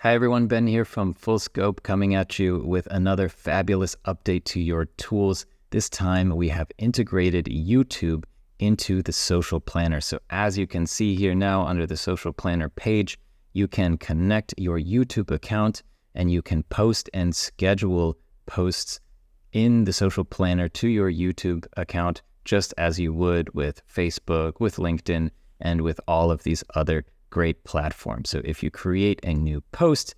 Hi everyone, Ben here from Full Scope coming at you with another fabulous update to your tools. This time we have integrated YouTube into the social planner. So as you can see here now under the social planner page, you can connect your YouTube account and you can post and schedule posts in the social planner to your YouTube account just as you would with Facebook, with LinkedIn, and with all of these other great platform. So if you create a new post,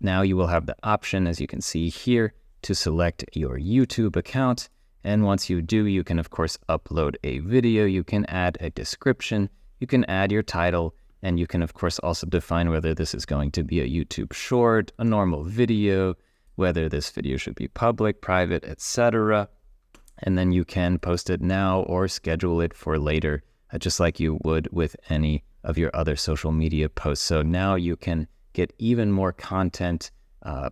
now you will have the option, as you can see here, to select your YouTube account. And once you do, you can of course upload a video, you can add a description, you can add your title, and you can of course also define whether this is going to be a YouTube short, a normal video, whether this video should be public, private, etc. And then you can post it now or schedule it for later, just like you would with any of your other social media posts. So now you can get even more content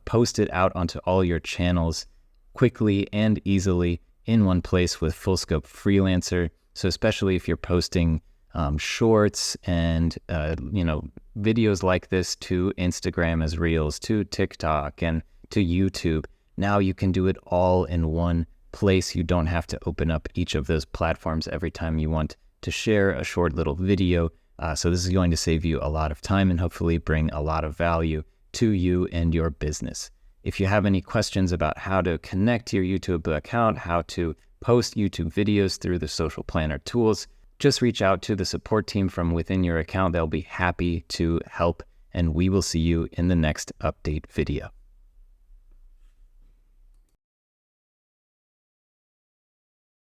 posted out onto all your channels quickly and easily in one place with Full Scope Freelancer. So especially if you're posting shorts and videos like this to Instagram as Reels, to TikTok and to YouTube, now you can do it all in one place. You don't have to open up each of those platforms every time you want to share a short little video. So this is going to save you a lot of time and hopefully bring a lot of value to you and your business. If you have any questions about how to connect your YouTube account, how to post YouTube videos through the social planner tools, just reach out to the support team from within your account. They'll be happy to help, and we will see you in the next update video.